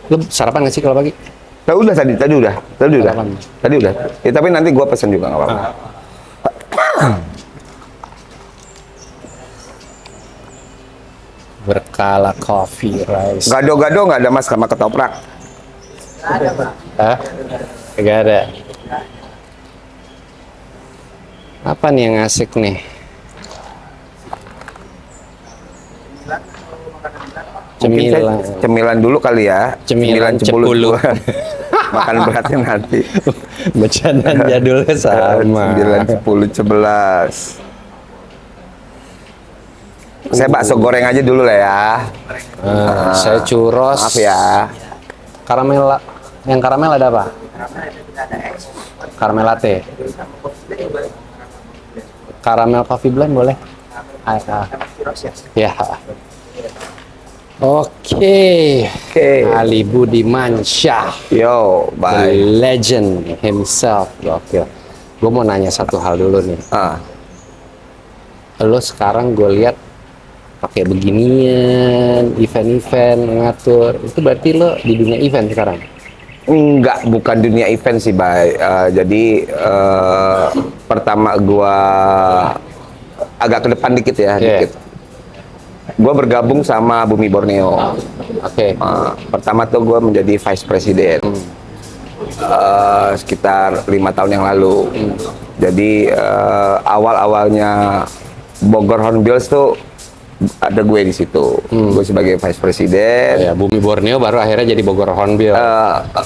Lu sarapan nggak sih kalau pagi? Udah tadi udah. Sarapan. Tadi udah. Ya, tapi nanti gua pesen juga nggak apa-apa. Berkala coffee rice. Gado-gado nggak ada mas sama ketoprak. Hah? Gak ada. Apa nih yang asik nih? Mungkin saya Cemilan. cemilan dulu kali ya. Cemilan cepulu. Makan beratnya nanti. Bercandaan jadulnya sama. 9, 10, 11. Saya bakso goreng aja dulu lah ya. Saya churros. Maaf ya. Karamel. Yang karamel ada apa? Karamel latte. Karamel coffee blend boleh? Ya. Oke. Ali Budimansyah. Yo, The bye. legend himself. Oke. Gue mau nanya satu hal dulu nih. Lo sekarang gue lihat pakai beginian, event-event ngatur. Itu berarti lo di dunia event sekarang? Enggak, bukan dunia event sih, Bay. Jadi pertama gua agak ke depan dikit ya, dikit. Gua bergabung sama Bumi Borneo. Oke. Pertama tuh gua menjadi vice president. Sekitar 5 tahun yang lalu. Jadi awal-awalnya Bogor Hornbills tuh ada gue di situ. Gue sebagai vice president. Ya, Bumi Borneo baru akhirnya jadi Bogor Hornbill.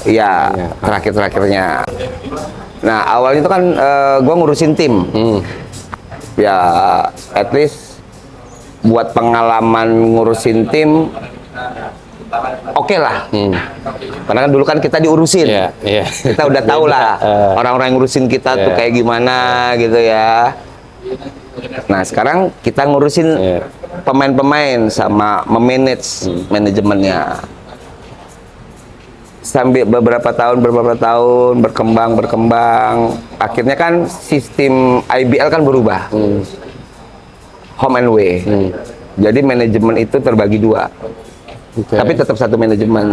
Ya, terakhir-terakhirnya. Nah, awalnya itu kan gue ngurusin tim. Ya, at least buat pengalaman ngurusin tim, oke lah. Karena kan dulu kan kita diurusin. Kita udah tahu lah orang-orang yang ngurusin kita tuh kayak gimana gitu ya. Nah, sekarang kita ngurusin pemain-pemain sama memanage manajemennya. Sambil beberapa tahun berkembang. Akhirnya kan sistem IBL kan berubah. Home and away. Jadi manajemen itu terbagi dua. Tapi tetap satu manajemen.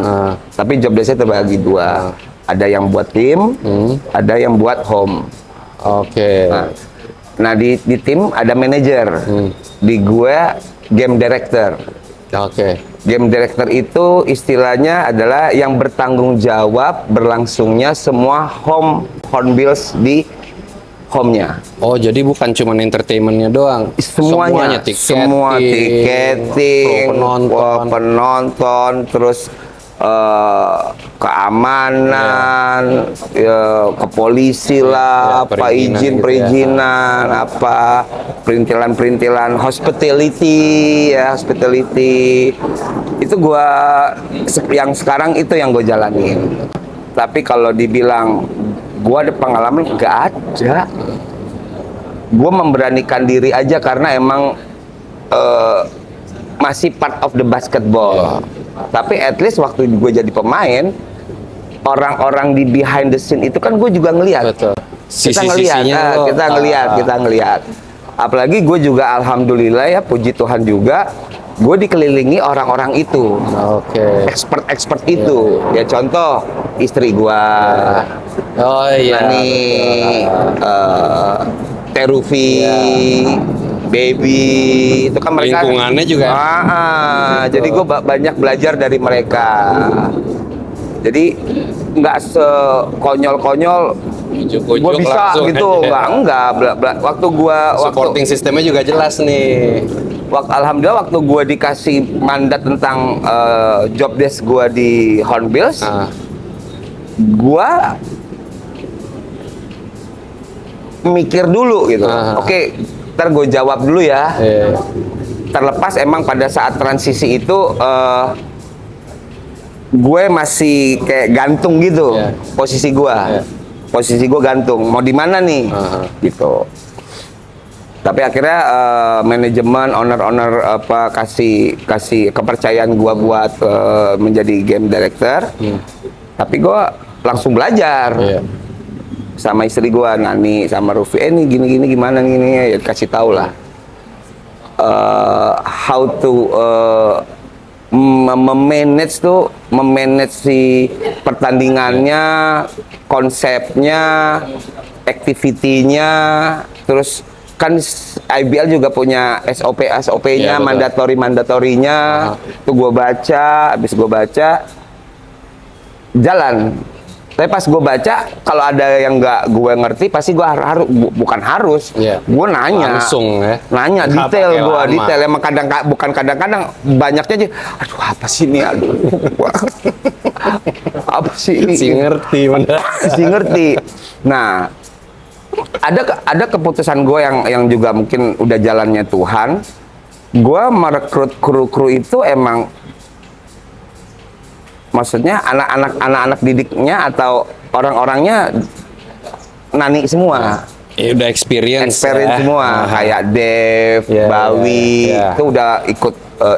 Tapi job desk-nya terbagi dua. Ada yang buat tim, ada yang buat home. Nah, di tim ada manajer. Di gue game director. Game director itu istilahnya adalah yang bertanggung jawab berlangsungnya semua Hornbills di home-nya. Oh, jadi bukan cuma entertainment-nya doang. Semuanya, semua tiketing, penonton, terus keamanan, kepolisi lah, apa izin-perizinan, apa perintilan-perintilan, hospitality ya, hospitality. Itu yang sekarang itu yang gue jalanin. Tapi kalau dibilang gue ada pengalaman, nggak ada. Gue memberanikan diri aja karena emang masih part of the basketball. Tapi at least waktu gue jadi pemain, orang-orang di behind the scene itu kan gue juga ngelihat. Kita ngelihat. Apalagi gue juga alhamdulillah ya, puji Tuhan juga, gue dikelilingi orang-orang itu. Expert itu. Ya contoh istri gue. Nani, Terufi. Baby, itu kan mereka lingkungannya juga. Jadi gue banyak belajar dari mereka. Jadi nggak sekonyol-konyol gue bisa gitu, enggak. Waktu gue supporting sistemnya juga jelas nih. Alhamdulillah waktu gue dikasih mandat tentang job desk gue di Hornbills, gue mikir dulu gitu. Oke, ntar gue jawab dulu ya. Terlepas emang pada saat transisi itu gue masih kayak gantung gitu. Posisi gue gantung, mau di mana nih gitu. Tapi akhirnya manajemen, owner apa kasih kepercayaan gue buat menjadi game director. Tapi gue langsung belajar. Sama istri gua Nani sama Rufi, ini gini gimana gini, ya kasih tau lah how to memanage si pertandingannya, konsepnya, activity-nya, terus kan IBL juga punya SOP-nya, Iya, betul. mandatorinya. Itu gue baca, habis gue baca jalan. Tapi pas gue baca, kalau ada yang nggak gue ngerti, pasti gue bukan harus, Iya. gue nanya, Langsung ya. nanya Nggak detail, pakai gue lama. detail. Emang bukan kadang-kadang banyaknya aja. Aduh, apa sih ini? Aduh, apa sih ini? Si ngerti bener. Si ngerti. Nah, ada keputusan gue yang juga mungkin udah jalannya Tuhan. Gue merekrut kru-kru itu emang, maksudnya anak-anak didiknya atau orang-orangnya Nani semua. Ya udah experience ya. Semua, kayak Dev, Iya, Bawi, iya. itu udah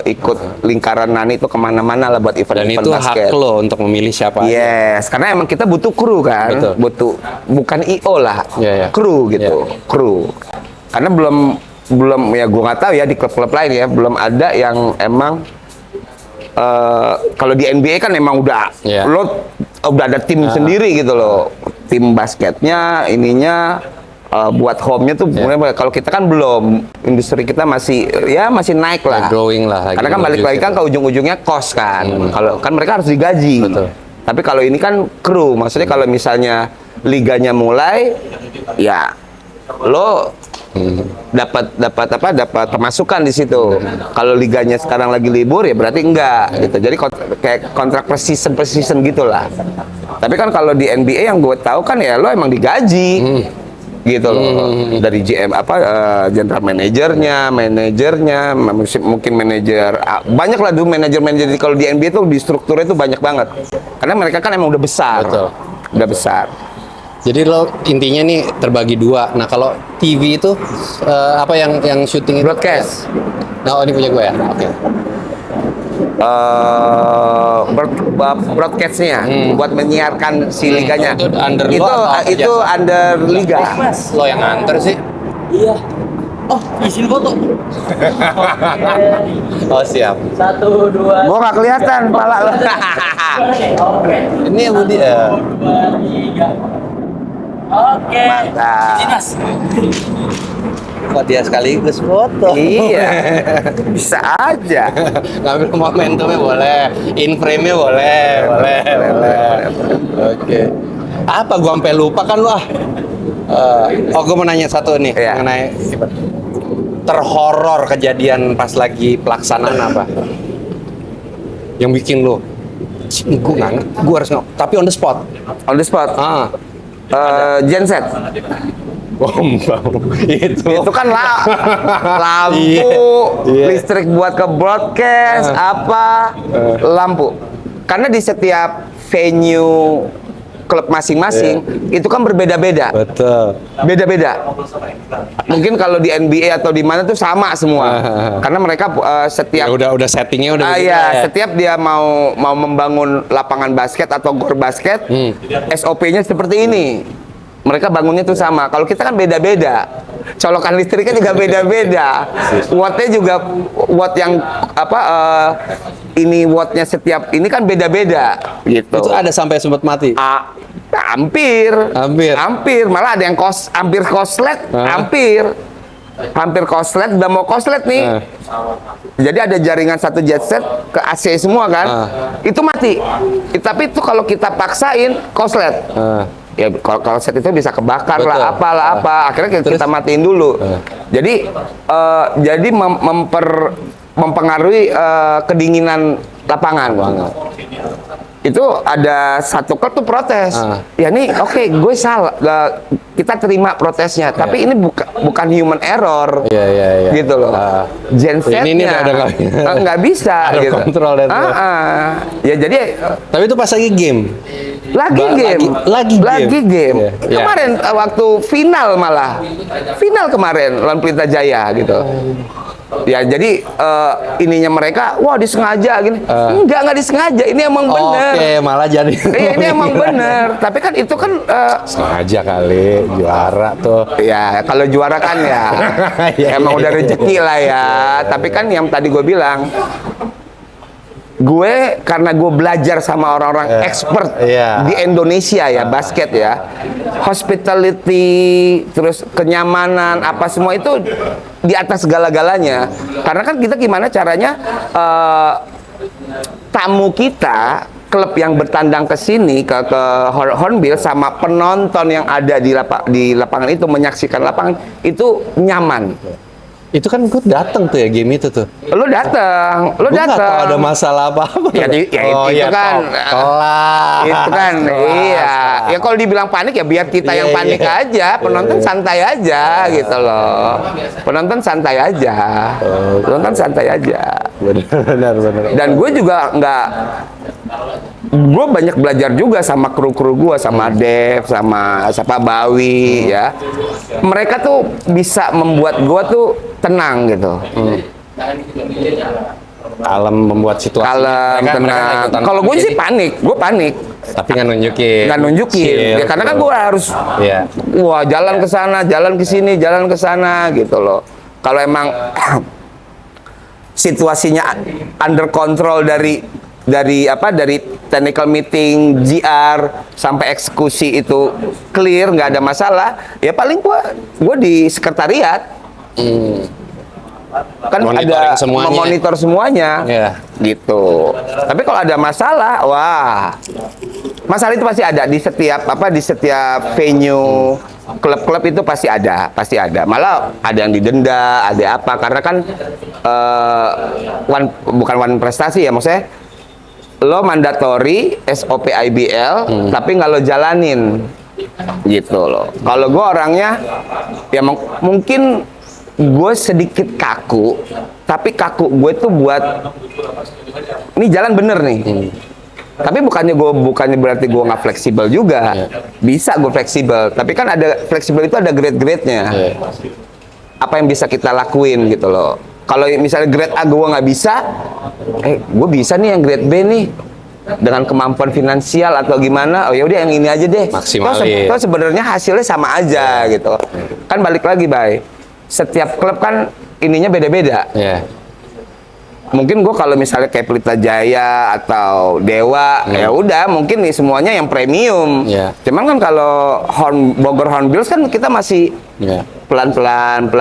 ikut lingkaran Nani itu kemana-mana lah buat Dan event-event itu basket. hak lo untuk memilih siapa aja. Yes, karena emang kita butuh kru kan, Betul. butuh bukan IO lah, Iya, iya. kru gitu, kru. Karena belum ya gue nggak tahu ya di klub-klub lain ya, belum ada yang emang kalau di NBA kan emang udah Iya. lo udah ada tim sendiri gitu loh, tim basketnya, ininya. Buat home-nya tuh mulai, kalau kita kan belum, industri kita masih naik lah. Growing lah. Karena kan balik lagi kan ke ujung-ujungnya cost kan. Kalau kan mereka harus digaji. Betul. Tapi kalau ini kan kru, maksudnya kalau misalnya liganya mulai, ya lo dapat pemasukan di situ. Kalau liganya sekarang lagi libur ya berarti enggak gitu. Jadi kayak kontrak per season gitulah. Tapi kan kalau di NBA yang gue tahu kan ya lo emang digaji. Gitu loh, dari GM general manajernya, mungkin manajer, banyak lah tuh manajer kalau di NBA tuh di strukturnya tuh banyak banget, karena mereka kan emang udah besar. Betul. Udah besar. Jadi lo intinya nih terbagi dua. Nah kalau TV itu apa yang syuting itu? Broadcast. Nah ini punya gue ya. Oke. Broadcastnya buat menyiarkan si liganya. Itu under lo atau itu kerjasama? under liga. Lo yang nganter sih. Iya. Oh, izin foto. Oh siap. 1, 2. Gua nggak kelihatan pala lo. Oke. Ini yang Budi. 2, 3. Oke. Mantap. Izin, Mas. Kok dia sekaligus foto? Iya, bisa aja. Ngambil momentumnya boleh, in frame-nya boleh. Oke. Apa gua sampai lupa kan lu ah? Gua mau nanya satu nih Iya. mengenai terhoror kejadian pas lagi pelaksanaan apa? Yang bikin lu, gue nggak ngerti, gue harus tapi on the spot. On the spot. Genset. Itu kan lampu, Iya. listrik buat ke broadcast, lampu. Karena di setiap venue klub masing-masing itu kan berbeda-beda. Betul. Beda-beda. Mungkin kalau di NBA atau di mana tuh sama semua. Karena mereka setiap Ya, udah settingnya udah begitu ya, ya. setiap dia mau membangun lapangan basket atau gor basket, SOP-nya seperti ini. Mereka bangunnya tuh sama. Kalau kita kan beda-beda. Colokan listriknya juga beda-beda. Wattnya juga watt yang ini wattnya setiap ini kan beda-beda gitu. Itu ada sampai sempat mati. Hampir. Malah ada yang hampir koslet, hampir koslet, udah mau koslet nih. Jadi ada jaringan satu jet set ke AC semua kan. Itu mati. Tapi itu kalau kita paksain koslet. Ya kalau set itu bisa kebakar. Betul. lah apa akhirnya kita matiin dulu. Jadi mempengaruhi kedinginan lapangan. Itu ada satu klub tuh protes. Ya nih oke, gue salah, kita terima protesnya, tapi ini bukan human error. Iya. Gitu loh. Gensetnya Ini ada nggak bisa ada gitu. kontrol dan Ya jadi Tapi itu pas lagi game. lagi game. Iya. Kemarin waktu final kemarin lawan Pelita Jaya gitu. Ya jadi ininya mereka, wah disengaja gini. Enggak disengaja, ini emang bener. Oke, malah jadi. Iya, ini emang bener. Tapi kan itu kan sengaja kali juara tuh. ya kalau juara kan ya Iya, emang udah rezeki lah ya. Tapi kan yang tadi gue bilang gue karena gue belajar sama orang-orang expert di Indonesia ya basket ya, hospitality, terus kenyamanan apa semua itu di atas segala-galanya. Karena kan kita gimana caranya tamu kita, klub yang bertandang ke sini ke Hornbill sama penonton yang ada di lapangan itu menyaksikan lapangan itu nyaman. Itu kan gue datang tuh ya game itu tuh. Lu datang. Gue nggak tahu ada masalah apa-apa. Ya, itu kan kelas. Itu kan iya. Ya kalau dibilang panik ya biar kita yang panik aja, penonton santai aja gitu loh. Penonton santai aja. Penonton santai aja. Benar. Dan gue juga gue banyak belajar juga sama kru-kru gue, sama Dev, sama Bawi ya. Mereka tuh bisa membuat gue tuh tenang gitu. Kalem, membuat situasi. Kalem, tenang. Kalau gue sih panik, gue panik. Tapi nggak nunjukin. Ya, karena kan gue harus, wah jalan ke sana, jalan ke sini, jalan ke sana gitu loh. Kalau emang situasinya under control dari technical meeting, GR sampai eksekusi itu clear, nggak ada masalah, ya paling gua di sekretariat. Kan ada memonitor semuanya, gitu. Tapi kalau ada masalah, masalah itu pasti ada di setiap venue. Klub-klub itu pasti ada. Malah ada yang didenda, ada apa? Karena kan bukan one prestasi ya, maksudnya lo mandatory SOP IBL, tapi nggak lo jalanin, gitu loh. Kalau gue orangnya, ya mungkin gue sedikit kaku, tapi kaku gue tuh buat ini jalan bener nih. Tapi bukannya berarti gue nggak fleksibel juga. Bisa gue fleksibel, tapi kan ada fleksibel itu ada grade-grade-nya. Apa yang bisa kita lakuin gitu loh. Kalau misalnya grade A gue nggak bisa, gue bisa nih yang grade B nih dengan kemampuan finansial atau gimana. Oh ya udah yang ini aja deh. Maksimalin. Toh sebenarnya hasilnya sama aja gitu. Kan balik lagi, Bay. Setiap klub kan ininya beda-beda. Mungkin gue kalau misalnya kayak Pelita Jaya atau Dewa, ya udah mungkin nih semuanya yang premium. Cuman kan kalau Bogor Hornbills kan kita masih pelan-pelan.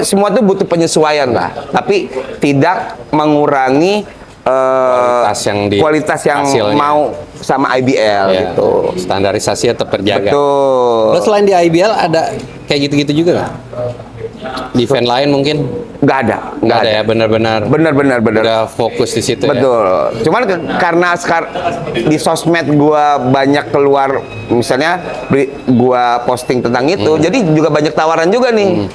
Semua tuh butuh penyesuaian lah. Tapi tidak mengurangi kualitas yang mau sama IBL gitu. Standarisasi tetap terjaga. Betul. Lo selain di IBL ada kayak gitu-gitu juga nggak? Di event lain mungkin? Nggak ada ya, benar-benar udah fokus di situ. Betul. Cuman karena di sosmed gua banyak keluar, misalnya gua posting tentang itu, jadi juga banyak tawaran juga nih.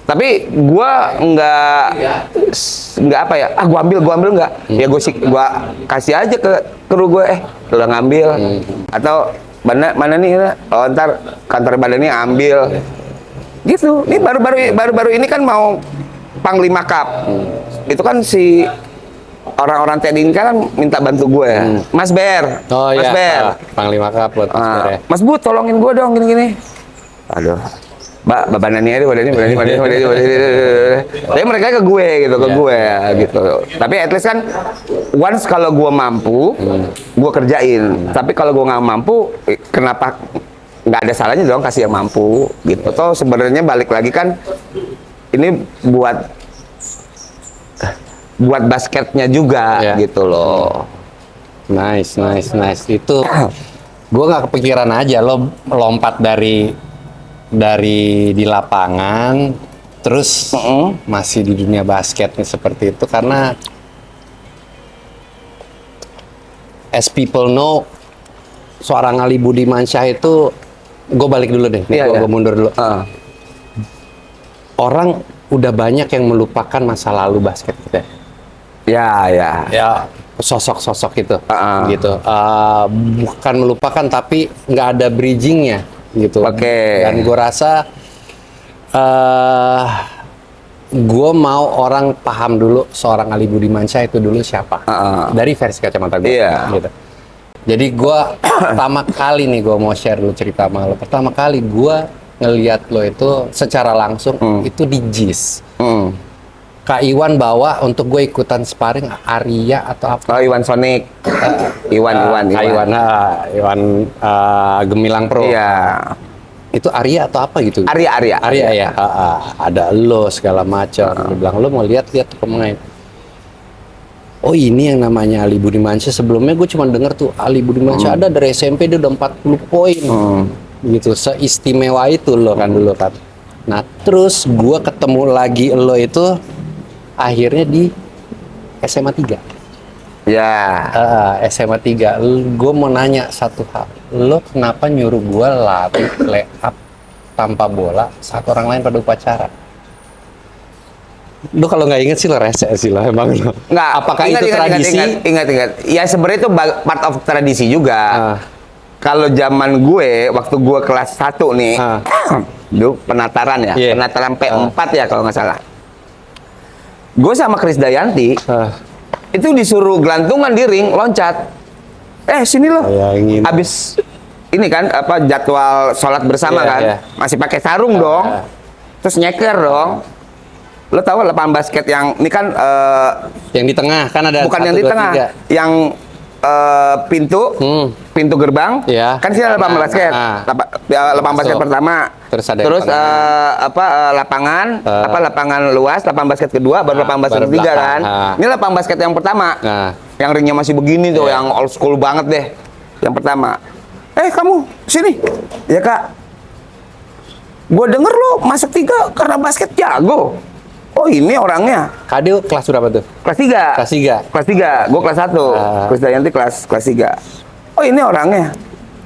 Tapi gua nggak apa ya? Gua ambil nggak? Ya gua kasih aja ke kru gue, udah ngambil atau mana nih? Oh ntar kantor badan ini ambil. Gitu. Ini baru ini kan mau Panglima Cup. Itu kan si orang-orang TNI kan minta bantu gue. Mas Ber. Mas Ber. Panglima Cup buat Mas Ber ya. Mas Bu, tolongin gue dong gini-gini. Aduh. Mbak, badannya aja, badannya. Tapi mereka ke gue gitu. Tapi at least kan once kalau gue mampu, gue kerjain. Tapi kalau gue nggak mampu, kenapa nggak ada salahnya dong kasih yang mampu gitu. Toh sebenarnya balik lagi kan ini buat basketnya juga gitu loh. Nice. Itu gue nggak kepikiran aja lo melompat dari di lapangan terus masih di dunia basketnya seperti itu, karena as people know, seorang Ali Budimansyah itu, gue balik dulu deh, gue mundur dulu. Orang udah banyak yang melupakan masa lalu basket kita. Ya sosok-sosok itu, gitu. Bukan melupakan, tapi nggak ada bridgingnya, gitu. Dan gue rasa gue mau orang paham dulu seorang Ali Budimansyah itu dulu siapa, dari versi kacamata gue. Gitu. Jadi gue pertama kali nih gue mau share dulu cerita sama lo. Pertama kali gue ngeliat lo itu secara langsung itu di JIS. Kak Iwan bawa untuk gue ikutan sparring Arya atau apa? Oh, Iwan Sonic. Iwan. Kak Iwan Gemilang Pro. Iya. Itu Arya atau apa gitu? Arya ya. Ada lo segala macam. Dia bilang lo mau lihat-lihat tuh pemain. Oh ini yang namanya Ali Budimansyah. Sebelumnya gue cuma denger tuh Ali Budimansyah ada dari SMP dia udah 40 poin. Gitu, seistimewa itu lo kan dulu kan. Nah terus gue ketemu lagi lo itu akhirnya di SMA 3. Ya. SMA 3. Gue mau nanya satu hal. Lo kenapa nyuruh gue lay up tanpa bola saat orang lain pada upacara? Lo kalau nggak inget sih lo rese sih lo emang lo. Nggak. Apakah itu tradisi? Ingat. Ya sebenarnya itu part of tradisi juga. Kalau zaman gue, waktu gue kelas 1 nih, dulu penataran ya, penataran P4 ya kalau nggak salah. Gue sama Krisdayanti itu disuruh gelantungan di ring, loncat. Sini lo. Abis ini kan apa jadwal sholat bersama kan, masih pakai sarung dong, terus nyeker dong. Lo tahu lapangan basket yang ini kan yang di tengah kan ada. Bukan 1, yang di 2, tengah, 3. yang pintu gerbang, kan sini ada lapangan basket, lapangan basket pertama, terus lapangan luas, lapangan basket kedua, baru lapangan basket ketiga kan. Ini lapangan basket yang pertama, yang ringnya masih begini tuh, yang old school banget deh, yang pertama. Kamu sini, ya kak, gue denger lo masuk 3 karena basket jago. Oh ini orangnya. Kadeo kelas berapa tuh? Kelas 3. Kelas 3. Gue kelas 1. Krisdayanti kelas 3. Oh ini orangnya.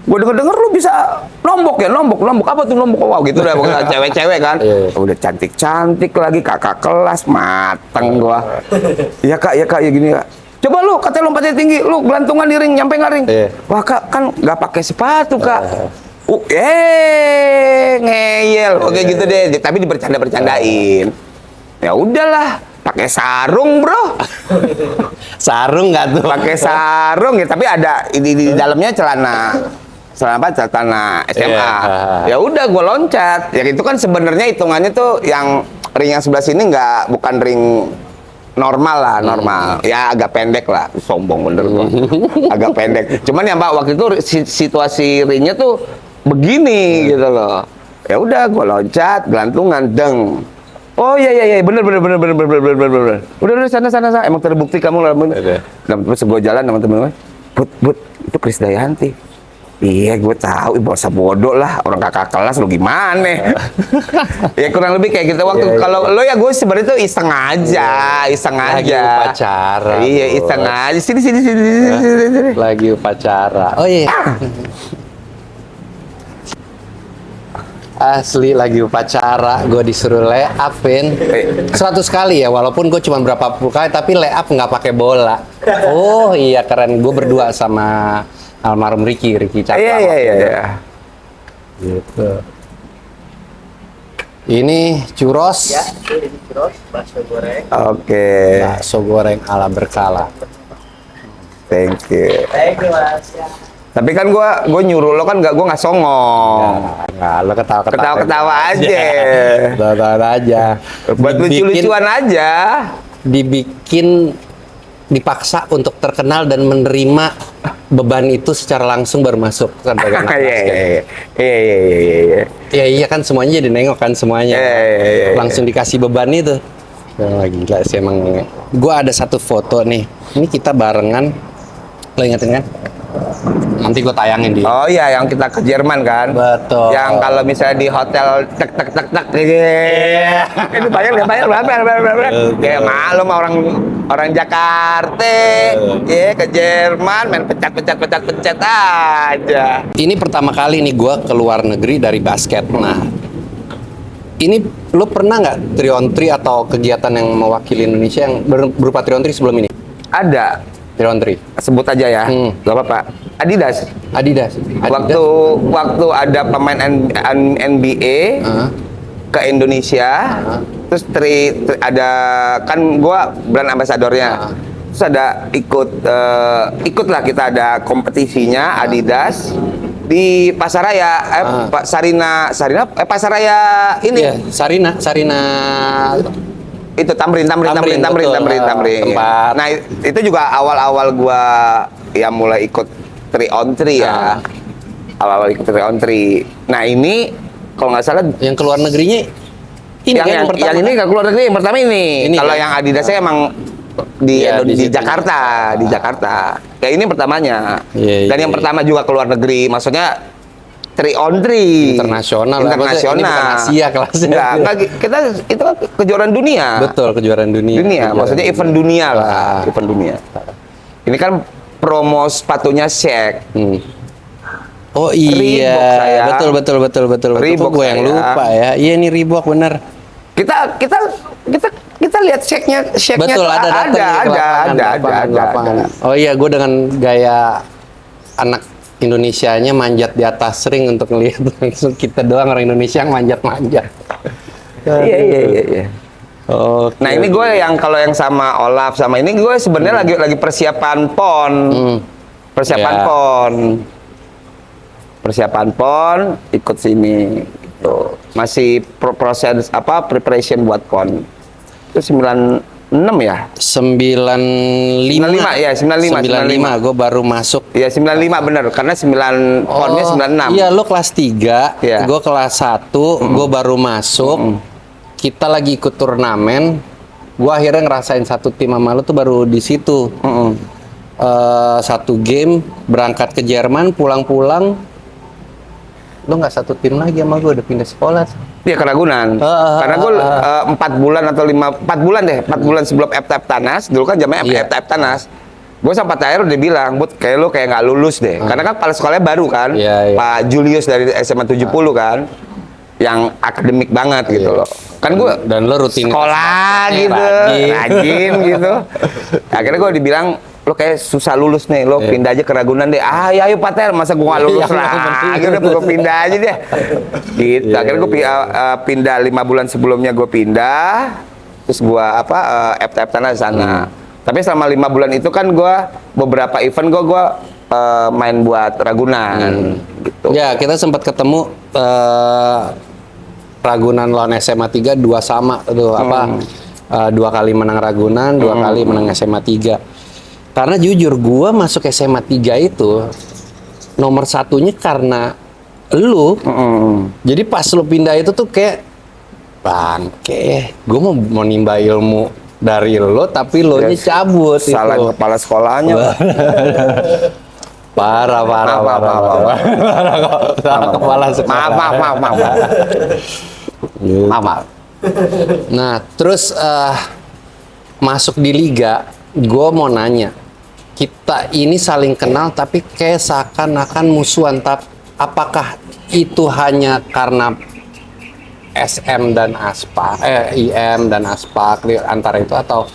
Gue denger lu bisa nombok ya, nombok apa tuh nombok? Wow gitu dah, cewek-cewek kan. Udah cantik-cantik lagi, kakak kelas mateng gua. Iya kak ya gini kak. Coba lu katanya lompatnya tinggi, lu gelantungan di ring, nyampe nggak ring? Wah kak kan nggak pakai sepatu kak. Ngeyel, oke gitu deh. Tapi dibercanda-bercandain. Ya udahlah, pakai sarung bro. Sarung nggak tuh? Pakai sarung ya, tapi ada di dalamnya celana SMA. Ya udah, gue loncat. Ya itu kan sebenarnya hitungannya tuh yang ring yang sebelah sini bukan ring normal lah, normal. Ya agak pendek lah, sombong bener gua. Agak pendek. Cuman ya Mbak waktu itu situasi ringnya tuh begini gitu loh. Ya udah, gue loncat, gelantungan, deng. Oh iya bener. Udah sana. Emang terbukti kamu lah bener. Terus gue jalan sama temen-temen. But itu Krisdayanti. Iya gue tahu, bosa bodoh lah, orang kakak kelas lo gimana? Ya kurang lebih kayak gitu waktu. Kalau lo ya gue sebenarnya itu iseng aja. Lagi upacara. Iya iseng aja. Sini. Lagi upacara. Oh iya. Asli lagi upacara, gue disuruh lay up, Vin. 100 kali ya, walaupun gue cuma berapa puluh kali, tapi lay up nggak pakai bola. Oh iya keren, gue berdua sama almarhum Ricky Cakra. Iya. Gitu. Ini churros. Ya, ini churros, bakso goreng. Oke. Bakso goreng ala berkala. Thank you. Thank you mas. Ya. Tapi kan gue nyuruh lo kan gue nggak songong. Nggak, lo ketawa aja. Ketawa aja. Buat lucu-lucuan aja. Dibikin dipaksa untuk terkenal dan menerima beban itu secara langsung baru masuk kan bagian basket. Iya kan semuanya jadi nengok kan semuanya. Langsung dikasih beban itu. Gila sih emang. Gue ada satu foto nih. Ini kita barengan. Lo ingetin kan? Nanti gue tayangin di. Oh iya, yang kita ke Jerman kan. Betul. Yang kalau misalnya di hotel tek. Ini bayar berapa? Kayak malum orang Jakarta. Ke Jerman main pencet aja. Ini pertama kali nih gue keluar negeri dari basket. Nah, ini lo pernah nggak 3-on-3 atau kegiatan yang mewakili Indonesia yang berupa 3-on-3 sebelum ini? Ada. 3-on-3. Sebut aja ya. Gak apa-apa. Adidas. Waktu ada pemain NBA ke Indonesia, terus ada kan gua brand ambasadornya. Terus ada ikutlah kita ada kompetisinya Adidas di Pasaraya, Pasaraya ini. Sarina itu Tamrin. Betul. Tempat. Nah, itu juga awal-awal gua ya mulai ikut 3 on 3 ya. Awal-awal ikut 3 on 3. Nah, ini kalau nggak salah Yang keluar negerinya ini yang ini nggak keluar negeri, yang pertama ini. Kalau yang Adidasnya emang di Jakarta, di Jakarta. Kayak ini pertamanya. Dan yang pertama juga keluar negeri, maksudnya 3 on 3. Internasional. Ini bukan Asia kelasnya. Enggak, kita itu kan kejuaraan dunia. Betul, kejuaraan dunia. Maksudnya event dunia lah, event dunia. Ini kan promo sepatunya Shaq. Oh iya, Reebok saya. betul. Reebok Gue yang saya. lupa ya. Iya ini Reebok bener. Kita lihat Shaq-nya Betul, ada. Oh iya, gue dengan gaya anak Indonesianya manjat di atas ring untuk ngelihat langsung kita doang orang Indonesia yang manjat-manjat. Iya. Nah ini gue yang kalau yang sama Olaf sama ini gue sebenarnya lagi persiapan PON, persiapan PON ikut sini, gitu. Masih proses preparation buat PON. Itu 96 ya? 95 ya, 95. Gue baru masuk. Iya 95 bener, karena PON-nya 96. Iya, lo kelas 3, gue kelas 1, gue baru masuk. Kita lagi ikut turnamen. Gue akhirnya ngerasain satu tim sama lo tuh baru di situ. Satu game, berangkat ke Jerman, pulang-pulang lo nggak satu tim lagi sama gue, udah pindah sekolah. Iya ke Ragunan. Karena gue 4 bulan atau 4 bulan sebelum FTF Tanas, dulu kan zamannya FTF Tanas. Gue sama Pak Tahir udah bilang, Bud, kayak lo kayak nggak lulus deh. Karena kan kepala sekolahnya baru kan, Pak Julius dari SMA 70 kan, yang akademik banget gitu loh. Kan gue dan lo rutin sekolah gitu, rajin gitu. Akhirnya gue dibilang, lo kayak susah lulus nih, lo pindah aja ke Ragunan deh. Ayo Pak Ter, masa gue nggak lulus lah. Akhirnya gue pindah aja deh. Gitu. Akhirnya gue pindah 5 bulan sebelumnya gue pindah. Terus gue FTF Tanah di sana. Tapi selama 5 bulan itu kan gue beberapa event gue main buat Ragunan. Gitu. Ya kita sempat ketemu Ragunan lawan SMA 3 2 sama tuh 2 kali menang Ragunan, 2 kali menang SMA 3. Karena jujur gue masuk SMA 3 itu nomor satunya karena lu. Jadi pas lu pindah itu tuh kayak bangke, gue mau nimba ilmu dari lo tapi lo nya cabut. Salah itu. Kepala sekolahnya. Parah. Kepala sekolah. Maaf. Nah, terus masuk di liga, gue mau nanya, kita ini saling kenal tapi kayak seakan-akan musuhan. Apakah itu hanya karena SM dan Aspak, IM dan Aspak antara itu, atau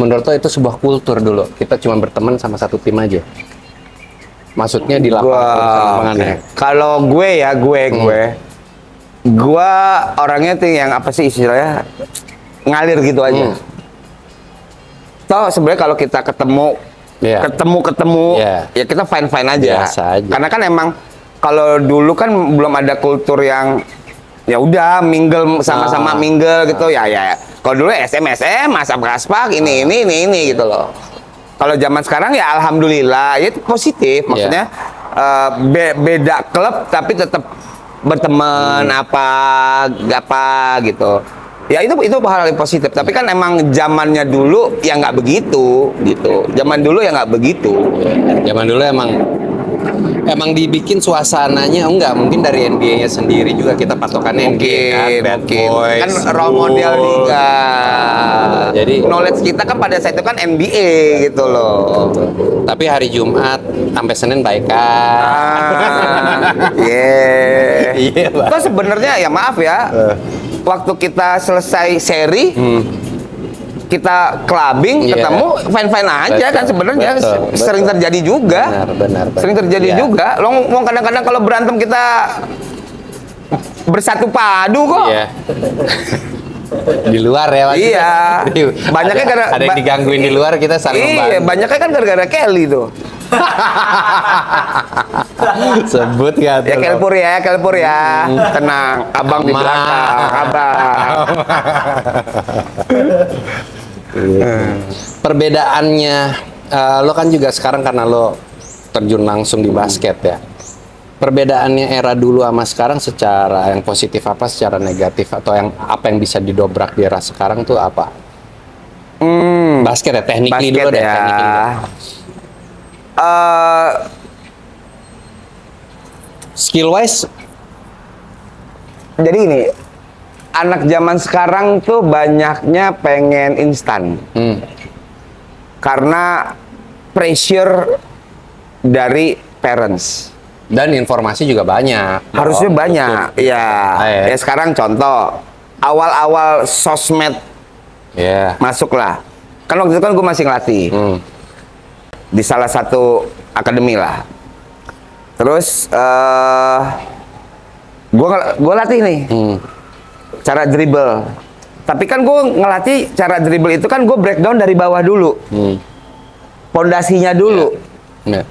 menurut lo itu sebuah kultur dulu? Kita cuma berteman sama satu tim aja. Maksudnya di lapangan. Kalau gue orangnya tuh yang apa sih istilahnya ngalir gitu aja. Toh sebenarnya kalau kita ketemu ya kita fine aja. Karena kan emang kalau dulu kan belum ada kultur yang ya udah mingle sama-sama mingle gitu ya. Kalau dulu SM Aspak ini gitu loh. Kalau zaman sekarang ya alhamdulillah ya itu positif, maksudnya beda klub tapi tetap berteman apa gitu. Ya itu hal yang positif, tapi kan emang zamannya dulu ya nggak begitu gitu. Zaman dulu ya nggak begitu. Zaman dulu emang dibikin suasananya mungkin dari NBA-nya sendiri juga kita patokannya NBA kan, Bad Boys, kan role model juga. Jadi knowledge kita kan pada saat itu kan NBA gitu loh. Tapi hari Jumat sampai Senin baikan. Itu sebenarnya ya maaf ya. Waktu kita selesai seri, kita clubbing, ketemu fine-fine aja kan sebenarnya. Sering terjadi juga. Benar. Sering terjadi juga. Lo mau kadang-kadang kalau berantem kita bersatu padu kok. Iya. Di luar ya maksudnya. Iya. Banyaknya ada yang digangguin di luar kita saling membantu. Iya, banyaknya kan gara-gara Kelly tuh. Sebut nggak tuh? Ya Kelpur ya. Tenang, abang di belakang, abang. Perbedaannya, lo kan juga sekarang karena lo terjun langsung di basket ya. Perbedaannya era dulu sama sekarang secara yang positif apa, secara negatif, atau yang apa yang bisa didobrak di era sekarang tuh apa? Basket ya, technically Basket dulu deh. ya. Technically dulu. Skill wise, Jadi ini anak zaman sekarang tuh banyaknya pengen instan. Karena pressure dari parents. dan informasi juga banyak. Harusnya banyak. Ya, ya. sekarang contoh awal-awal sosmed Ya. masuklah. Kan waktu itu kan gue masih ngelatih di salah satu akademi lah. Terus gue latih nih cara dribble. Tapi kan gue ngelatih cara dribble itu kan gue breakdown dari bawah dulu, pondasinya dulu. Ya.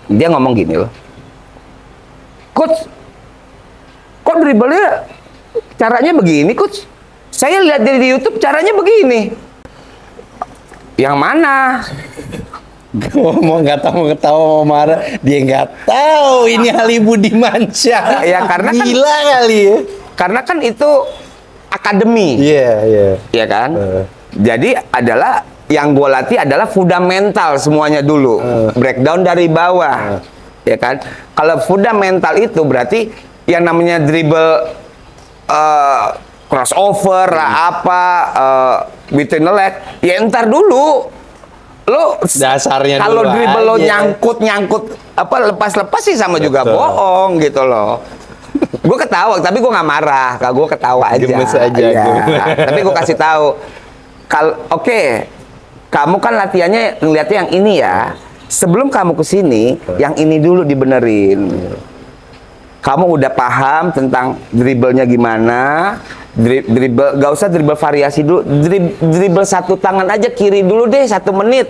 Dia ngomong gini loh, Coach, kok dribblenya caranya begini, Coach? Saya lihat di YouTube caranya begini. Yang mana? Gue mau nggak tahu, mau ketawa, mau marah, dia nggak tahu ini Ali Budimansyah. Ya, karena kan- gila kali ya. Karena kan itu akademi, Iya. ya kan? Jadi adalah yang gue latih adalah fundamental semuanya dulu, breakdown dari bawah, ya kan? Kalau fundamental itu berarti yang namanya dribble, crossover lah apa, between the leg, ya entar dulu. Lo Dasarnya kalau dulu dribble lo aja. nyangkut apa lepas sih sama juga Betul. bohong gitu loh. Gue ketawa tapi gue nggak marah, kalau gue ketawa aja. Gemes aja, Iya. gemes. Tapi gue kasih tahu, oke, kamu kan latihannya ngeliatnya yang ini ya. Sebelum kamu kesini, yang ini dulu dibenerin. Kamu udah paham tentang dribblenya gimana? Dribble, gak usah dribble variasi dulu. Dribble satu tangan aja kiri dulu deh 1 menit.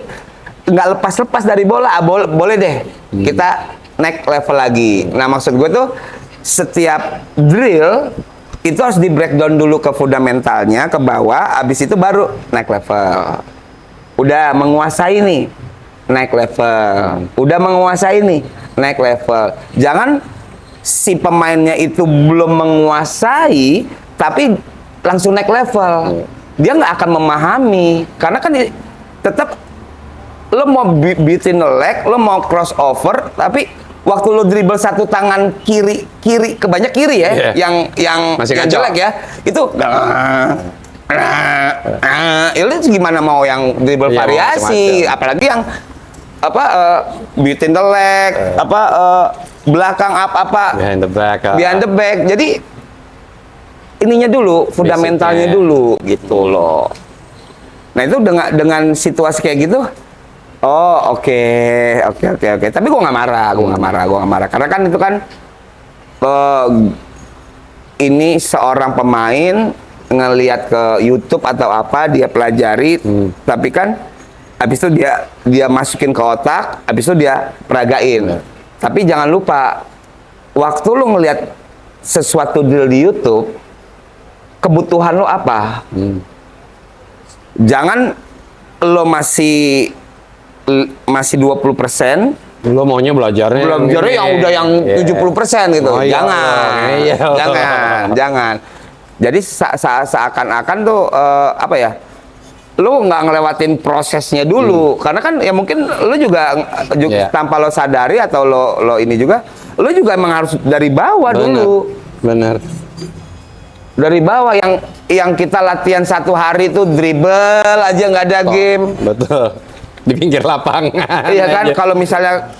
Nggak lepas-lepas dari bola, boleh deh. Kita naik level lagi. Nah maksud gue tuh setiap drill itu harus di breakdown dulu ke fundamentalnya ke bawah. Abis itu baru naik level. Udah menguasai nih, naik level. Udah menguasai nih, naik level. Jangan si pemainnya itu belum menguasai tapi langsung naik level. Dia nggak akan memahami karena kan tetap lo mau beatin the leg, lo mau crossover, tapi waktu lo dribble satu tangan kiri kebanyak kiri ya, yang Masih yang kacau. jelek ya, itu itu gimana mau yang dribble Iya, variasi, macam-macam. apalagi yang apa beatin the leg, apa belakang apa Behind the back. behind the back. Jadi ininya dulu, fundamentalnya Basicnya. dulu gitu loh. Nah itu dengan situasi kayak gitu, oh oke. Tapi gue nggak marah, karena kan itu kan ini seorang pemain ngelihat ke YouTube atau apa dia pelajari, tapi kan habis itu dia masukin ke otak, habis itu dia peragain. Tapi jangan lupa waktu lu ngelihat sesuatu drill di YouTube, kebutuhan lo apa? Jangan lo masih 20%, Lo maunya belajarnya yang udah yang 70% gitu. Oh, iya, Jangan. Jadi seakan-akan tuh apa ya? Lo nggak ngelewatin prosesnya dulu, karena kan ya mungkin lo juga tanpa lo sadari atau lo ini juga, lo juga emang harus dari bawah dulu. Bener. Dari bawah yang kita latihan 1 hari tuh dribble aja nggak ada game. Betul. Di pinggir lapangan. Iya kan, aja. kalau misalnya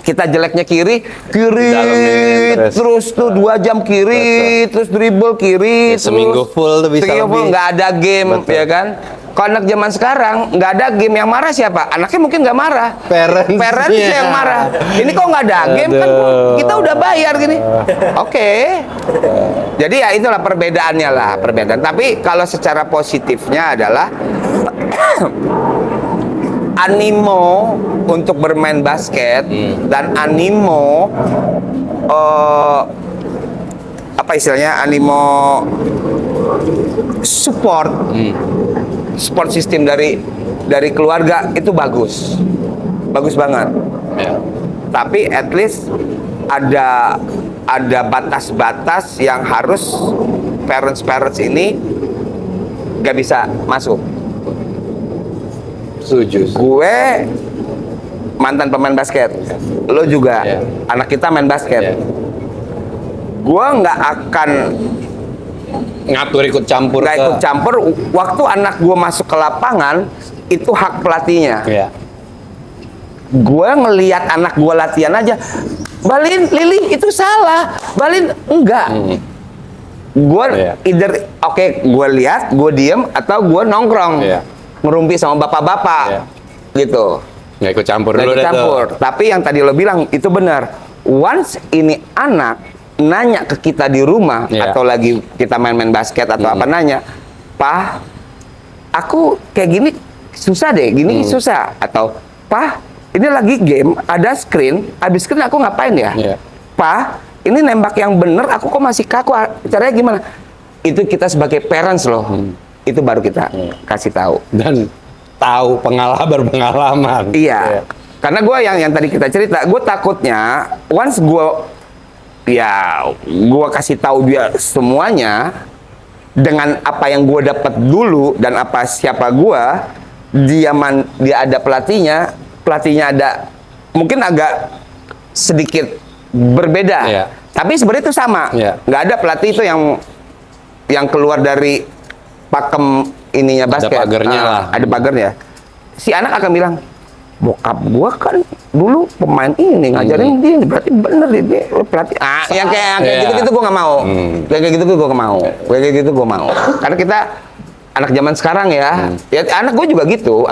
kita jeleknya kiri Dalemin, terus tuh 2 jam kiri, terus dribble kiri, Ya, seminggu full tuh bisa seminggu full lebih. nggak ada game. Betul. Ya kan. Kalau anak zaman sekarang nggak ada game, yang marah siapa? Anaknya mungkin nggak marah, Parents-nya. yang marah. Ini kok nggak ada game kan? Aduh. Kita udah bayar gini. Oke. Jadi ya itulah perbedaannya lah, perbedaan. Tapi kalau secara positifnya adalah animo untuk bermain basket dan animo apa istilahnya, animo support system dari keluarga itu bagus banget. Tapi at least ada batas-batas yang harus parents ini gak bisa masuk. Setuju. Gue mantan pemain basket, lo juga, anak kita main basket. Gue nggak akan ikut campur. Waktu anak gue masuk ke lapangan, itu hak pelatihnya. Gue ngelihat anak gue latihan aja, Balin, Lili itu salah, Balin enggak. Gue either gue lihat, gue diem, atau gue nongkrong ngerumpi sama bapak-bapak gitu. Nggak ikut campur dulu. Tapi yang tadi lo bilang itu benar. Once ini anak nanya ke kita di rumah atau lagi kita main-main basket atau apa, nanya, "Pak, aku kayak gini susah deh, gini susah." Atau, "Pak, ini lagi game, ada screen, habis screen aku ngapain ya?" "Pak, ini nembak yang bener, aku kok masih kaku, caranya gimana?" Itu kita sebagai parents loh, itu baru kita kasih tahu. Dan tahu pengalaman. Iya, karena gue yang tadi kita cerita, gue takutnya once gue kasih tahu dia semuanya dengan apa yang gue dapat dulu dan apa siapa gue, dia ada pelatihnya ada mungkin agak sedikit berbeda, tapi sebenarnya itu sama. Nggak ada pelatih itu yang keluar dari pakem ininya basket. Ada pagernya lah. Ada pagernya. Si anak akan bilang, "Bokap gua kan dulu pemain ini, ngajarin dia, berarti bener dia pelatih." Yang kayak gitu-gitu gua nggak mau. Kayak gitu gua nggak mau. Kayak gitu gua mau. Karena kita anak zaman sekarang ya anak gua juga gitu.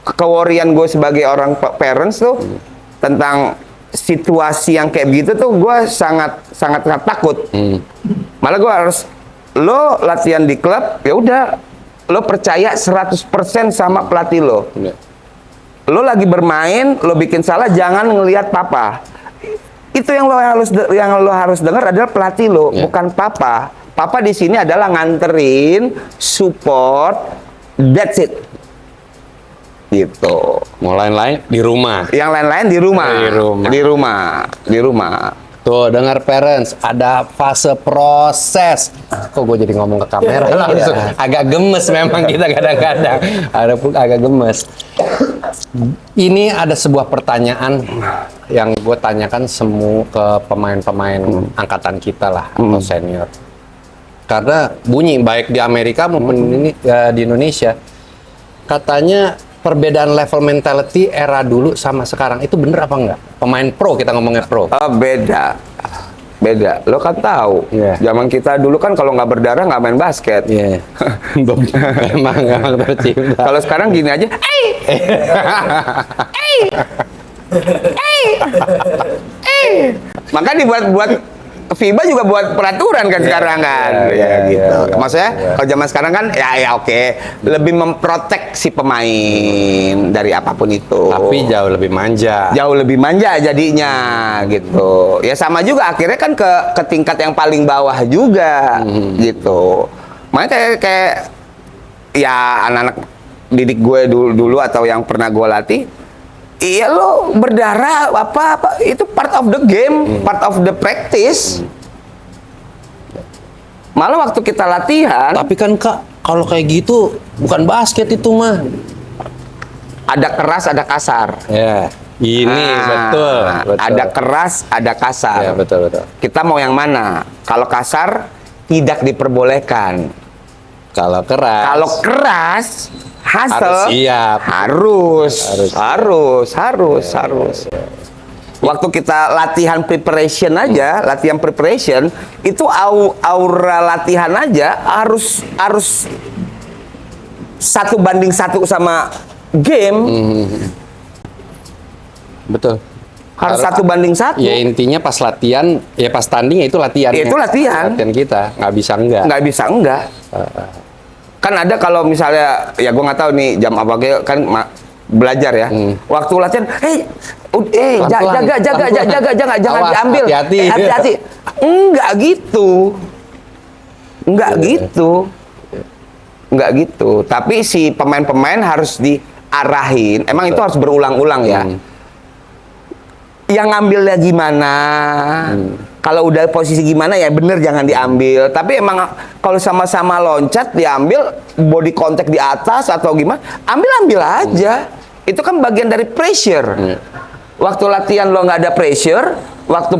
Kewarian gue sebagai orang parents tuh tentang situasi yang kayak begitu tuh gue sangat takut. Malah gue harus, lo latihan di klub, ya udah lo percaya 100% sama pelatih lo. Lo lagi bermain, lo bikin salah, jangan ngelihat papa. Itu yang lo harus dengar adalah pelatih lo, bukan papa. Papa di sini adalah nganterin, support, that's it. Gitu. Mau lain-lain di rumah. Yang lain-lain di rumah. Tuh, dengar parents, ada fase proses. Kok gue jadi ngomong ke kamera langsung. Agak gemes memang kita kadang-kadang. Agak gemes. Ini ada sebuah pertanyaan yang gue tanyakan semua ke pemain-pemain angkatan kita lah, atau senior. Karena bunyi baik di Amerika maupun di Indonesia, katanya perbedaan level mentality era dulu sama sekarang itu bener apa enggak? Pemain pro, kita ngomongnya pro. Beda. Lo kan tahu. Zaman kita dulu kan kalau nggak berdarah nggak main basket. Emang tercipta. Kalau sekarang gini aja. Maka dibuat FIBA juga buat peraturan kan sekarang kan, gitu. Maksudnya kalau zaman sekarang kan oke, lebih memprotek si pemain dari apapun itu. Tapi jauh lebih manja jadinya, gitu. Ya sama juga akhirnya kan ke tingkat yang paling bawah juga, gitu. Makanya kayak ya anak-anak didik gue dulu atau yang pernah gue latih. Iya, lo berdarah apa itu part of the game, part of the practice. Malah waktu kita latihan. Tapi kan Kak, kalau kayak gitu bukan basket itu mah. Ada keras, ada kasar. Ini betul. Ada keras, ada kasar. Betul. Kita mau yang mana? Kalau kasar tidak diperbolehkan. Kalau keras harus siap. Harus. Waktu kita latihan preparation aja, latihan preparation itu aura latihan aja harus 1:1 sama game. Betul. Harus 1:1. Ya intinya pas latihan, ya pas tanding ya itu latihan. Itu latihan. Latihan kita, nggak bisa enggak. Kan ada kalau misalnya, ya gue nggak tahu nih jam apa kan belajar ya. Waktu latihan, jaga, jangan Awas, diambil. Hati-hati. Enggak gitu. Enggak gitu. Tapi si pemain-pemain harus diarahin. Emang itu harus berulang-ulang ya. Yang ngambilnya gimana? Kalau udah posisi gimana ya bener jangan diambil. Tapi emang kalau sama-sama loncat diambil, body contact di atas atau gimana, ambil aja. Itu kan bagian dari pressure. Waktu latihan lo nggak ada pressure,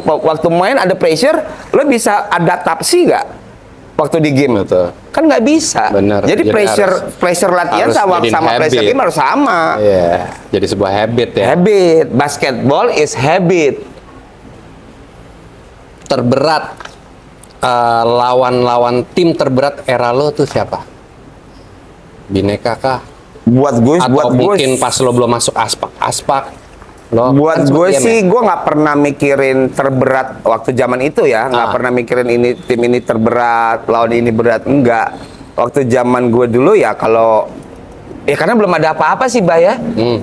waktu main ada pressure, lo bisa adaptasi nggak? Waktu di game itu kan nggak bisa. Bener. Jadi pressure latihan sama pressure game harus sama. Iya. Jadi sebuah habit ya. Habit. Basketball is habit. Terberat lawan tim terberat era lo tuh siapa? Bineka kah? Buat gue, Atau mungkin pas lo belum masuk aspak lo. Buat kan gue seperti sih, gue nggak pernah mikirin terberat waktu zaman itu ya, nggak pernah mikirin ini tim ini terberat, lawan ini berat, enggak. Waktu zaman gue dulu ya kalau karena belum ada apa-apa sih, Bay ya.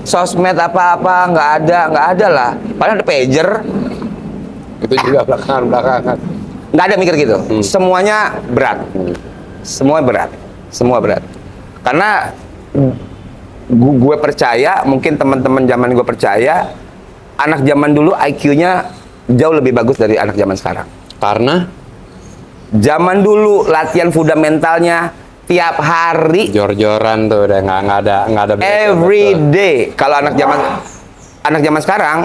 Sosmed apa-apa nggak ada lah. Padahal ada pager. Itu juga belakangan. Nggak ada mikir gitu. Semuanya berat. Semua berat. Karena gue percaya, mungkin teman-teman zaman gue percaya, anak zaman dulu IQ-nya jauh lebih bagus dari anak zaman sekarang. Karena zaman dulu latihan fundamentalnya tiap hari, jor-joran tuh udah nggak ada every day. Kalau anak zaman sekarang,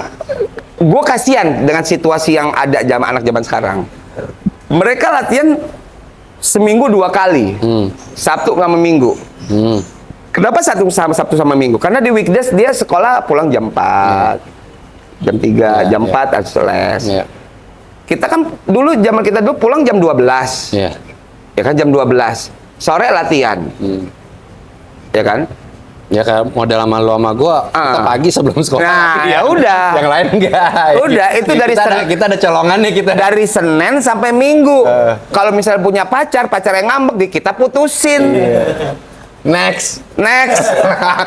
gue kasihan dengan situasi yang ada anak zaman sekarang. Mereka latihan seminggu 2 kali, Sabtu sama Minggu. Kenapa Sabtu sama Minggu? Karena di weekdays dia sekolah pulang jam 4, jam 3, jam 4 harus les. Kita kan zaman kita dulu pulang jam 12. Ya kan jam 12. Sore latihan. Ya kan? Ya kayak model sama lo sama gue, kita pagi sebelum sekolah. Nah, ya udah. Yang lain enggak. Udah, itu dari kita ada colongannya kita. Dari Senin sampai Minggu. Kalau misalnya punya pacar yang ngambek, kita putusin. Next.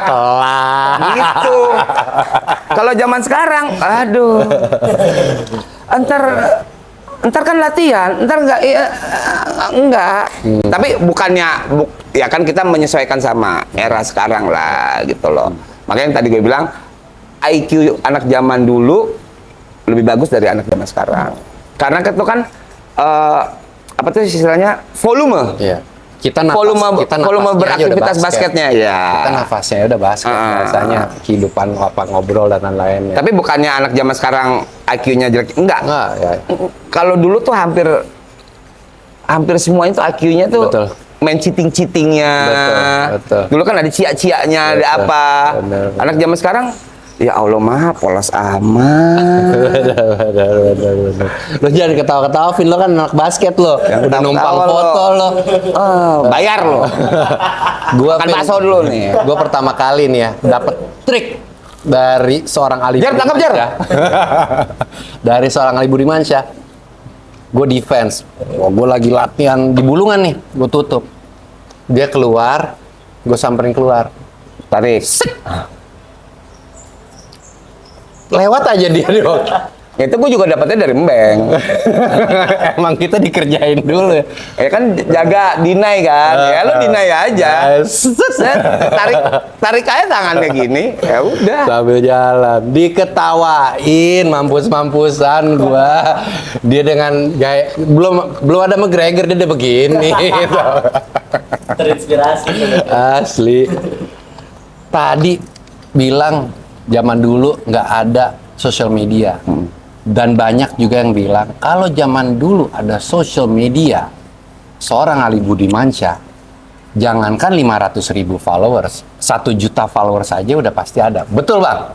Kelar. Gitu. Kalau zaman sekarang, aduh. Entar kan latihan, entar enggak. Tapi bukannya ya kan kita menyesuaikan sama era sekarang lah gitu loh. Makanya yang tadi gue bilang IQ anak zaman dulu lebih bagus dari anak zaman sekarang. Karena itu kan apa tuh istilahnya volume. Iya. Kita volume beraktivitas basketnya ya. Kita nafasnya udah basket biasanya kehidupan ngobrol dan lain-lainnya. Tapi bukannya anak zaman sekarang IQ-nya jelek, enggak ya. Kalau dulu tuh hampir semuanya tuh IQ-nya tuh main cheatingnya. Betul. Dulu kan ada cia-cianya, ada apa. Bener. Anak zaman sekarang ya Allah mah polos amat. Bener. Lo jangan ketawa-ketawa, Vin, lo kan anak basket lo. Yang udah numpang foto lo. Bayar lo. Gua makan bakso dulu nih. Gua pertama kali nih ya dapet trik dari seorang Ali Jar, tangkap Jar. Dari seorang Ali Budimansyah. Gue defense. Gue lagi latihan di Bulungan nih, gue tutup. Dia keluar, gue samperin keluar. Tarik. Lewat aja dia dong. Itu gue juga dapetnya dari Mbeng. Emang kita dikerjain dulu ya. Ya kan jaga deny kan. Ya lo deny aja. Tarik aja tangannya gini. Ya udah. Sambil jalan, diketawain mampus-mampusan gua. Dia dengan gaya belum ada McGregor, dia udah begini. Terinspirasi. Asli. Tadi bilang zaman dulu nggak ada sosial media. Dan banyak juga yang bilang, kalau zaman dulu ada social media, seorang Ali Budimansyah, jangankan 500.000 followers, 1 juta followers aja udah pasti ada. Betul, Bang?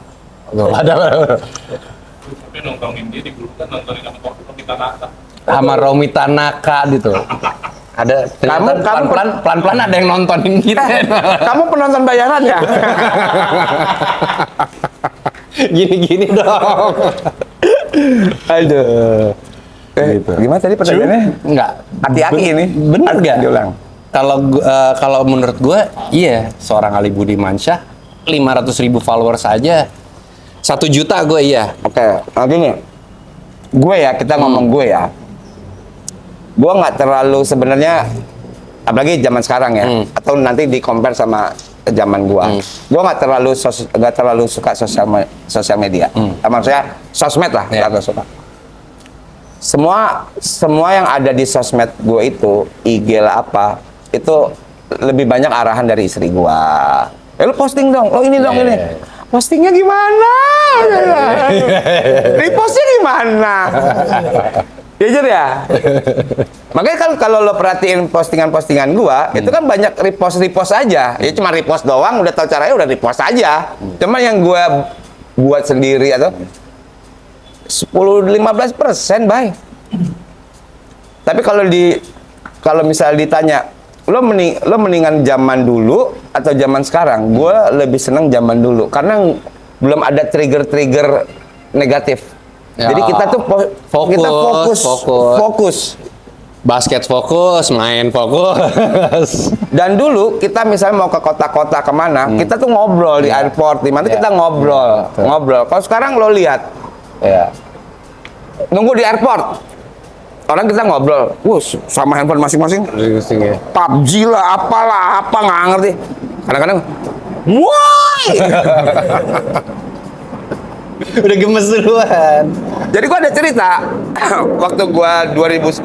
Betul, ada. Tapi nongkrongin dia di grup kan nontonin sama Romi Tanaka. Sama Romi Tanaka gitu. Ada pelan-pelan ada yang nontonin kita. Kamu penonton bayaran ya? Gini-gini dong. Aduh. Gitu. Gimana tadi pertanyaannya? Enggak. Hati-hati ini. Bener nggak? Diulang. Kalau menurut gue, iya, seorang Ali Budimansyah 500.000 followers aja 1 juta gue iya. Oke, gini. Gue ya, kita ngomong gue ya. Gue nggak terlalu sebenarnya, apalagi zaman sekarang ya, atau nanti di compare sama zaman gue. Gue nggak terlalu suka sosial media. Maksudnya sosmed lah, nggak suka. Semua yang ada di sosmed gue itu, IG lah apa, itu lebih banyak arahan dari istri gue. Lo posting dong, lo ini dong, ini. Postingnya gimana? Repostnya gimana? Jujur ya. Makanya kan kalau lo perhatiin postingan-postingan gua, itu kan banyak repost aja. Ya cuma repost doang, udah tahu caranya udah repost aja. Cuma yang gua buat sendiri atau 10-15%, Bay. Tapi kalau misal ditanya, lo mendingan zaman dulu atau zaman sekarang? Gue lebih seneng zaman dulu karena belum ada trigger negatif. Ya, jadi kita tuh fokus. Basket fokus, main fokus. Dan dulu kita misalnya mau ke kota-kota kemana, kita tuh ngobrol di airport, di mana kita ngobrol. Kalau sekarang lo lihat, nunggu di airport. Orang kita ngobrol, sama handphone masing-masing. PUBG lah, apa nggak ngerti. Kadang-kadang, woi! Udah gemes duluan. Jadi gua ada cerita, waktu gua 2019,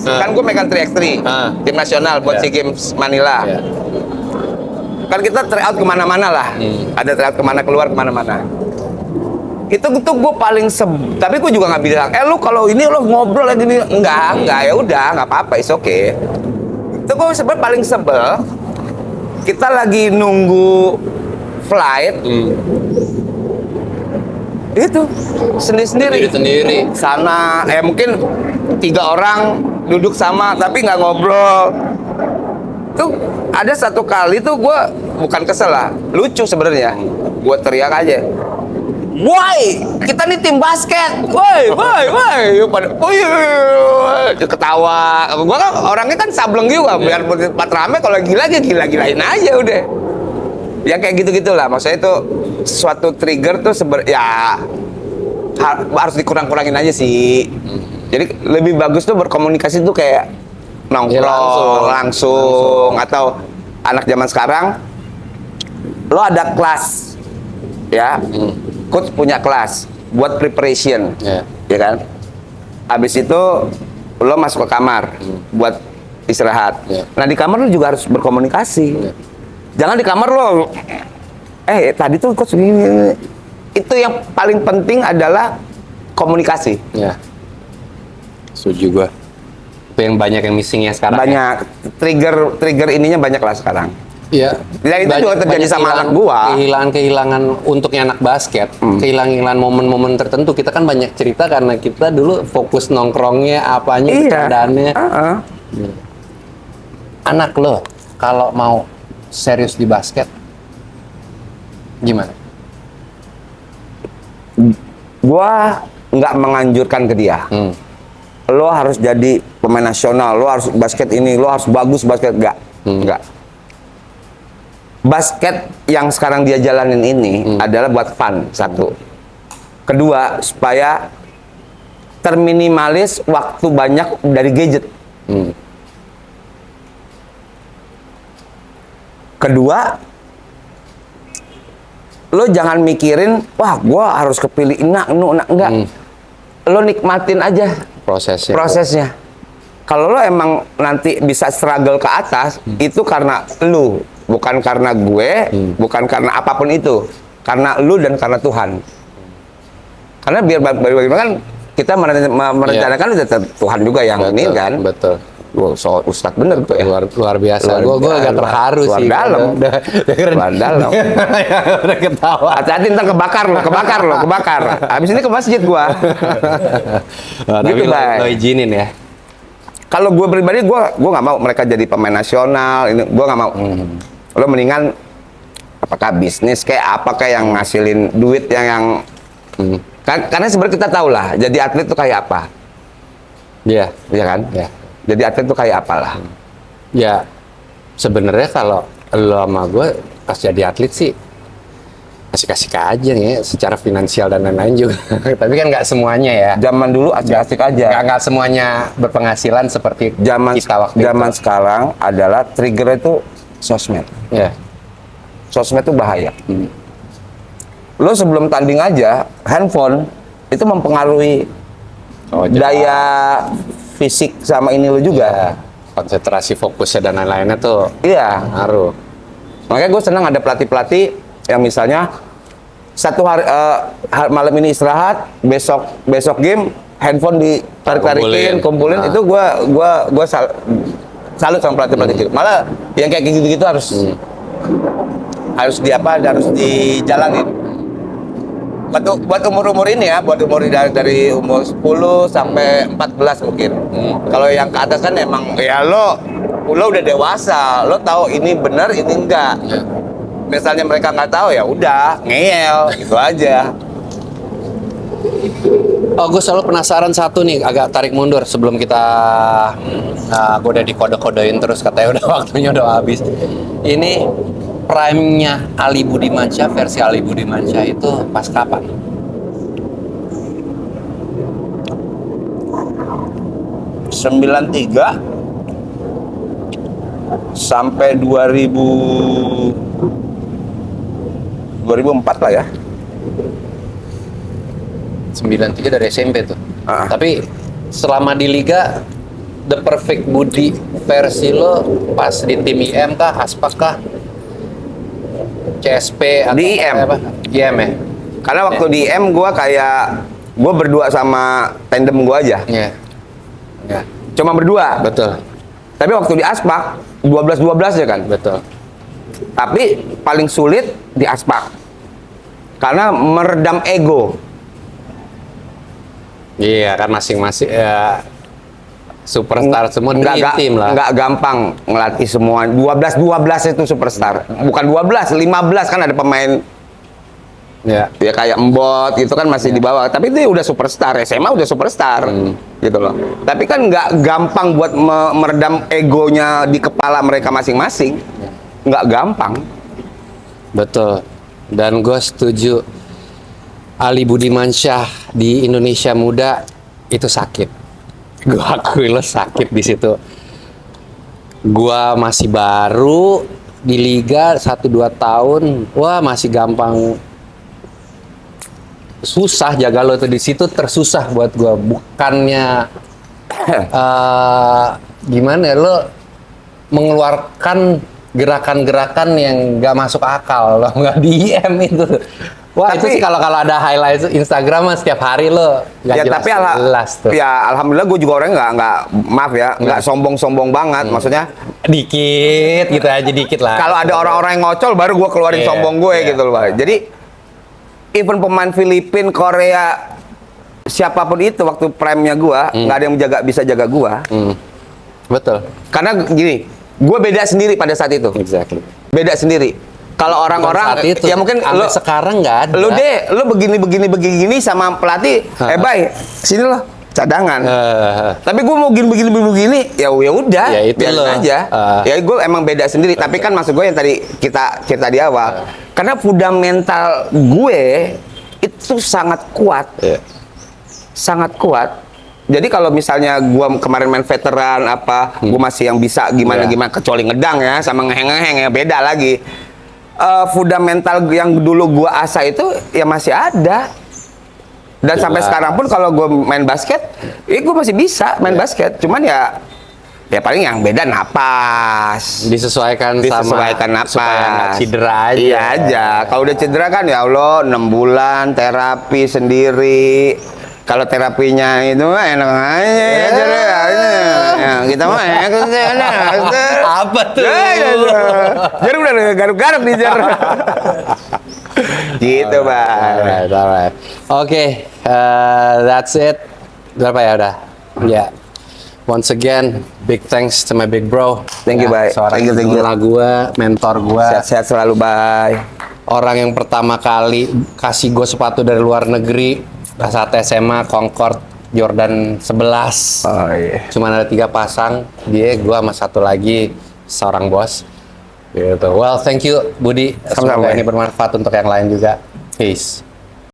kan gua megang 3x3, tim nasional buat SEA Games Manila. Kan kita tryout kemana-mana lah, ada tryout keluar kemana-mana. Itu tuh gue paling tapi gue juga nggak bilang, lu kalau ini lo ngobrol lagi ini enggak ya udah nggak apa-apa, is okay. Itu gue sebenarnya paling sebel, kita lagi nunggu flight, itu sendiri sana, mungkin 3 orang duduk sama tapi nggak ngobrol. Tuh ada satu kali tuh gue bukan kesel lah, lucu sebenarnya, gue teriak aja. Woi, kita nih tim basket. Woi. Ketawa. Gua kan orangnya kan sableng juga, biar bertempat rame, kalau gila-gilain aja udah. Ya kayak gitu-gitulah. Maksudnya itu suatu trigger tuh harus dikurang-kurangin aja sih. Jadi lebih bagus tuh berkomunikasi tuh kayak nongkrong langsung atau anak zaman sekarang lo ada kelas ya. Coach punya kelas buat preparation, ya kan? Habis itu lo masuk ke kamar buat istirahat. Nah di kamar lo juga harus berkomunikasi. Jangan di kamar lo, tadi tuh coach gini. Itu yang paling penting adalah komunikasi. Ya. Setuju gua. Itu yang banyak yang missing ya sekarang. Banyak trigger ininya banyak lah sekarang. Iya. Dan itu juga terjadi sama anak gua. Kehilangan untuknya anak basket, kehilangan momen-momen tertentu. Kita kan banyak cerita karena kita dulu fokus nongkrongnya, apanya, bercandaannya. Anak lo kalau mau serius di basket, gimana? Gua nggak menganjurkan ke dia. Lo harus jadi pemain nasional, lo harus basket ini, lo harus bagus basket. Enggak. Basket yang sekarang dia jalanin ini adalah buat fun, satu. Kedua, supaya terminimalis waktu banyak dari gadget. Kedua, lo jangan mikirin, wah gua harus kepilih enggak. Lo nikmatin aja prosesnya. Kalau lo emang nanti bisa struggle ke atas, itu karena lu. Bukan karena gue, bukan karena apapun itu, karena lu dan karena Tuhan. Karena biar bagaimana kan kita merencanakan Tuhan juga yang ini kan. Betul. So Ustadz bener tuh ya. Luar biasa. Gue agak terharu sih. Luar dalam. Udah ketawa. Hati-hati ntar kebakar. Habis ini ke masjid gua. Tapi lo izinin ya. Kalau gue pribadi, gue nggak mau mereka jadi pemain nasional. Ini gue nggak mau. Lo mendingan apakah bisnis kayak apakah yang ngasilin duit yang karena sebenarnya kita tahu lah, jadi atlet tuh kayak apa. Iya kan? Ya. Jadi atlet tuh kayak apalah. Ya sebenarnya kalau lo sama gue pas jadi atlet sih asik-asik aja nih, secara finansial dan lain-lain juga. Tapi kan nggak semuanya ya. Zaman dulu asik-asik aja. Nggak semuanya berpenghasilan seperti Zaman kita waktu zaman itu. sekarang adalah trigger itu sosmed. Ya. Sosmed itu bahaya. Lo sebelum tanding aja, handphone itu mempengaruhi daya fisik sama ini lo juga. Konsentrasi fokusnya dan lain-lainnya tuh Iya. ngaruh. Makanya gue senang ada pelatih-pelatih yang misalnya satu hari malam ini istirahat, besok game handphone ditarik-tarikin, kumpulin. Nah. Itu gue salut sama pelatih-pelatih gitu. Malah yang kayak gitu-gitu harus harus dijalanin. Buat umur-umur ini ya, buat umur dari umur 10 sampai 14 mungkin. Kalau yang ke atas kan emang ya lo udah dewasa, lo tahu ini benar, ini enggak. Misalnya mereka nggak tahu ya udah ngeyel gitu aja. Oh, gue selalu penasaran satu nih, agak tarik mundur sebelum kita gue udah dikode-kodein terus katanya udah waktunya udah habis. Ini prime-nya Ali Budimansyah, versi Ali Budimansyah itu pas kapan? Sampai 2004 lah ya. 93 dari SMP tuh. Ah. Tapi selama di liga the perfect Budi versi lo pas di tim IM kah, Aspak kah? CSP atau Di IM. apa? IM ya? Karena waktu di M gue berdua sama tandem gue aja. Iya. Ya, Cuma berdua. betul. Tapi waktu di Aspak 12-12 ya kan. Betul. Tapi paling sulit di Aspak. Karena meredam ego. Iya, kan masing-masing ya superstar semua di tim lah. Nggak gampang ngelatih semua. 12 itu superstar. Bukan 12, 15 kan ada pemain Ya. ya kayak Embot gitu kan masih di bawah. Tapi itu udah superstar, SMA udah superstar gitu loh. Tapi kan nggak gampang buat meredam egonya di kepala mereka masing-masing. Nggak gampang. Betul. Dan gue setuju Ali Budimansyah di Indonesia Muda itu sakit. Gue akui lo sakit di situ. Gue masih baru di liga 1-2 tahun, wah masih gampang. Susah jaga lo tuh di situ, tersusah buat gue. Bukannya gimana ya, lo mengeluarkan gerakan-gerakan yang gak masuk akal lo nggak di IM itu. Wah, Tapi- itu sih kalau ada highlight Instagram mah setiap hari lo nggak Ya jelas, tapi jelas tuh. ya alhamdulillah gue juga orangnya nggak maaf ya nggak sombong-sombong banget. Maksudnya Dikit gitu aja, dikit lah. kalau ada orang-orang yang ngocol baru gue keluarin Iya, sombong gue iya. gitu loh. Jadi even pemain Filipina, Korea, siapapun itu waktu prime-nya gue nggak ada yang bisa jaga gue. Betul. Karena gini, gue beda sendiri pada saat itu. Exactly. Beda sendiri. Kalau orang-orang Saat itu, ya mungkin sampai lo sekarang nggak ada. lo begini sama pelatih, bay, sini lo cadangan. Tapi gue mau begini, ya udah, Ya, itu biarin lo. aja. Ya gue emang beda sendiri. Tapi kan maksud gue yang tadi kita cerita di awal, karena fundamental gue itu sangat kuat, sangat kuat. Jadi kalau misalnya gue kemarin main veteran gue masih yang bisa gimana kecuali ngedang ya sama ngeheng ya beda lagi. Fundamental yang dulu gue asah itu ya masih ada. Dan sampai sekarang pun kalau gue main basket, gue masih bisa main basket. Cuman ya paling yang beda napas. Disesuaikan Napas. supaya nggak cedera aja. Iya aja. Kalau udah cedera kan ya Allah 6 bulan terapi sendiri. Kalau terapinya itu mah enak aja ya, ya, kita mah enak. Apa tuh? Jadi udah garuk-garuk di jar. Gitu, Bang. Alright. Oke, that's it. Berapa ya udah? Ya. Once again, big thanks to my big bro. Thank you, Bay. Seorang Thank you. idola gue, mentor gue. Sehat-sehat selalu, bye. Orang yang pertama kali kasih gue sepatu dari luar negeri saat SMA, Concord Jordan 11. Oh iya. Cuman ada 3 pasang, dia, gue sama satu lagi seorang bos. Gitu. Well, thank you Budi. Sama-sama. Semoga ini bermanfaat untuk yang lain juga. Peace.